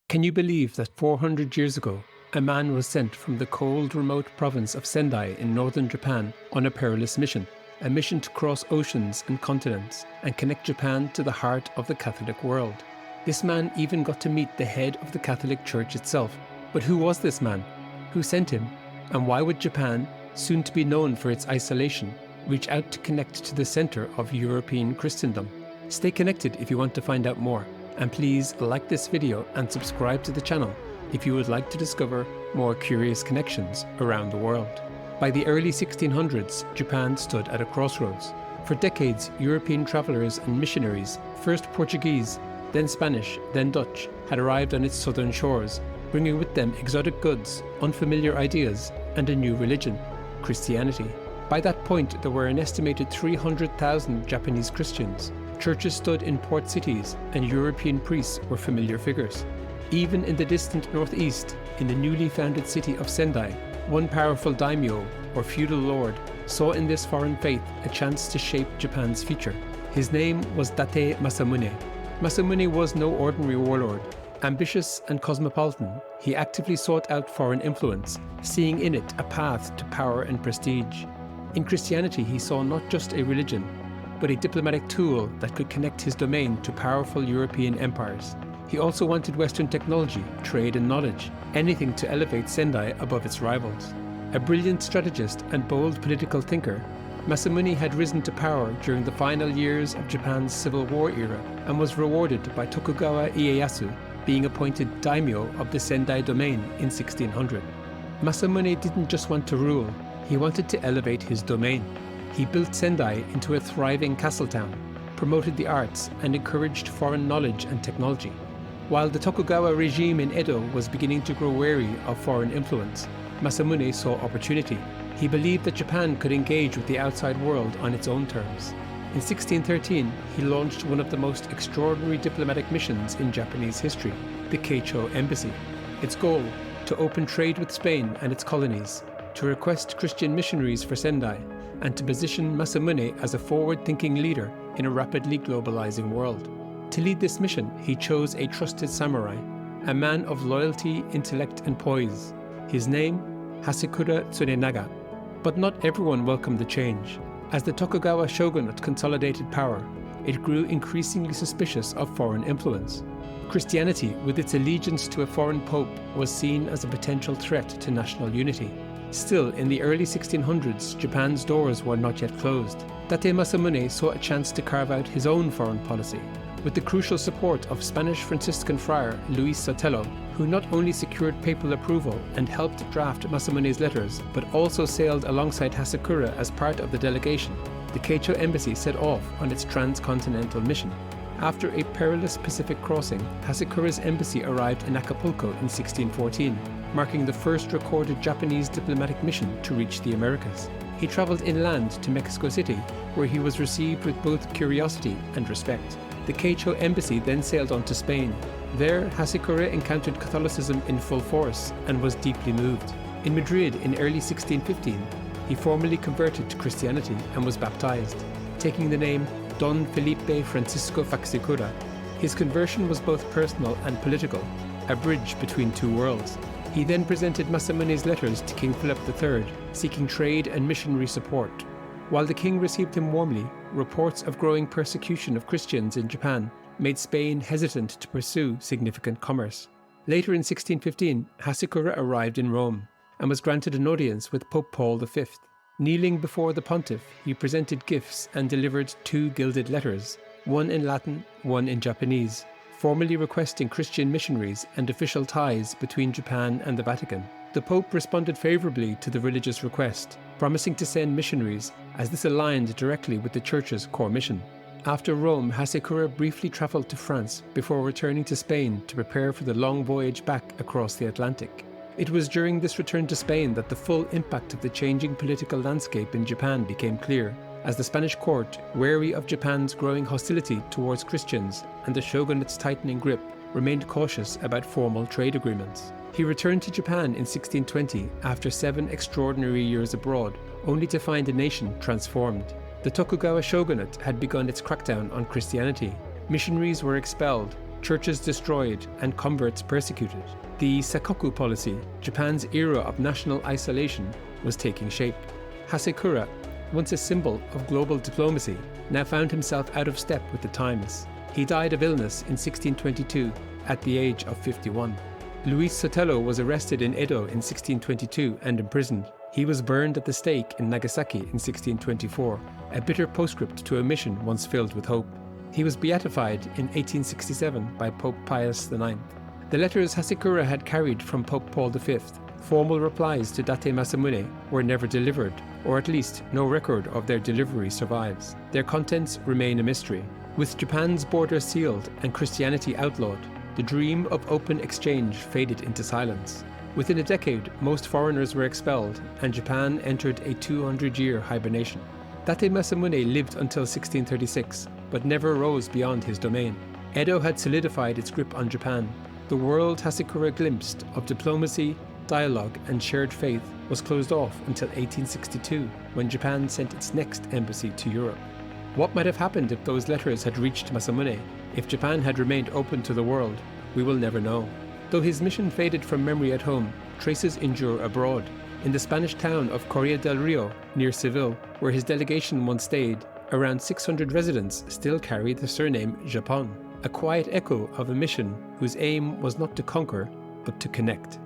Can you believe that 400 years ago, a man was sent from the cold, remote province of Sendai in northern Japan on a perilous mission? A mission to cross oceans and continents and connect Japan to the heart of the Catholic world. This man even got to meet the head of the Catholic Church itself. But who was this man? Who sent him? And why would Japan, soon to be known for its isolation, reach out to connect to the center of European Christendom? Stay connected if you want to find out more. And please like this video and subscribe to the channel if you would like to discover more curious connections around the world. By the early 1600s, Japan stood at a crossroads. For decades, European travelers and missionaries, first Portuguese, then Spanish, then Dutch, had arrived on its southern shores, bringing with them exotic goods, unfamiliar ideas, and a new religion, Christianity. By that point, there were an estimated 300,000 Japanese Christians. Churches stood in port cities, and European priests were familiar figures. Even in the distant northeast, in the newly founded city of Sendai, one powerful daimyo, or feudal lord, saw in this foreign faith a chance to shape Japan's future. His name was Date Masamune. Masamune was no ordinary warlord. Ambitious and cosmopolitan, he actively sought out foreign influence, seeing in it a path to power and prestige. In Christianity, he saw not just a religion, but a diplomatic tool that could connect his domain to powerful European empires. He also wanted Western technology, trade and knowledge, anything to elevate Sendai above its rivals. A brilliant strategist and bold political thinker, Masamune had risen to power during the final years of Japan's Civil War era and was rewarded by Tokugawa Ieyasu being appointed daimyo of the Sendai domain in 1600. Masamune didn't just want to rule, he wanted to elevate his domain. He built Sendai into a thriving castle town, promoted the arts, and encouraged foreign knowledge and technology. While the Tokugawa regime in Edo was beginning to grow wary of foreign influence, Masamune saw opportunity. He believed that Japan could engage with the outside world on its own terms. In 1613, he launched one of the most extraordinary diplomatic missions in Japanese history, the Keichō Embassy. Its goal, to open trade with Spain and its colonies, to request Christian missionaries for Sendai, and to position Masamune as a forward-thinking leader in a rapidly globalizing world. To lead this mission, he chose a trusted samurai, a man of loyalty, intellect, and poise. His name, Hasekura Tsunenaga. But not everyone welcomed the change. As the Tokugawa shogunate consolidated power, it grew increasingly suspicious of foreign influence. Christianity, with its allegiance to a foreign pope, was seen as a potential threat to national unity. Still, in the early 1600s, Japan's doors were not yet closed. Date Masamune saw a chance to carve out his own foreign policy. With the crucial support of Spanish Franciscan friar Luis Sotelo, who not only secured papal approval and helped draft Masamune's letters, but also sailed alongside Hasekura as part of the delegation, the Keicho Embassy set off on its transcontinental mission. After a perilous Pacific crossing, Hasekura's embassy arrived in Acapulco in 1614, marking the first recorded Japanese diplomatic mission to reach the Americas. He traveled inland to Mexico City, where he was received with both curiosity and respect. The Keicho Embassy then sailed on to Spain. There, Hasekura encountered Catholicism in full force and was deeply moved. In Madrid in early 1615, he formally converted to Christianity and was baptized, taking the name Don Felipe Francisco Hasekura. His conversion was both personal and political, a bridge between two worlds. He then presented Masamune's letters to King Philip III, seeking trade and missionary support. While the king received him warmly, reports of growing persecution of Christians in Japan made Spain hesitant to pursue significant commerce. Later in 1615, Hasekura arrived in Rome and was granted an audience with Pope Paul V. Kneeling before the pontiff, he presented gifts and delivered 2 gilded letters, one in Latin, one in Japanese, formally requesting Christian missionaries and official ties between Japan and the Vatican. The Pope responded favorably to the religious request, promising to send missionaries, as this aligned directly with the Church's core mission. After Rome, Hasekura briefly traveled to France before returning to Spain to prepare for the long voyage back across the Atlantic. It was during this return to Spain that the full impact of the changing political landscape in Japan became clear, as the Spanish court, wary of Japan's growing hostility towards Christians and the shogunate's tightening grip, remained cautious about formal trade agreements. He returned to Japan in 1620 after 7 extraordinary years abroad, only to find the nation transformed. The Tokugawa shogunate had begun its crackdown on Christianity. Missionaries were expelled, churches destroyed and converts persecuted. The Sakoku policy, Japan's era of national isolation, was taking shape. Hasekura, once a symbol of global diplomacy, now found himself out of step with the times. He died of illness in 1622 at the age of 51. Luis Sotelo was arrested in Edo in 1622 and imprisoned. He was burned at the stake in Nagasaki in 1624, a bitter postscript to a mission once filled with hope. He was beatified in 1867 by Pope Pius IX. The letters Hasekura had carried from Pope Paul V, formal replies to Date Masamune, were never delivered, or at least no record of their delivery survives. Their contents remain a mystery. With Japan's border sealed and Christianity outlawed, the dream of open exchange faded into silence. Within a decade, most foreigners were expelled, and Japan entered a 200-year hibernation. Date Masamune lived until 1636, but never rose beyond his domain. Edo had solidified its grip on Japan. The world Hasekura glimpsed of diplomacy, dialogue, and shared faith was closed off until 1862, when Japan sent its next embassy to Europe. What might have happened if those letters had reached Masamune? If Japan had remained open to the world? We will never know. Though his mission faded from memory at home, traces endure abroad. In the Spanish town of Correa del Rio, near Seville, where his delegation once stayed, around 600 residents still carry the surname Japon, a quiet echo of a mission whose aim was not to conquer, but to connect.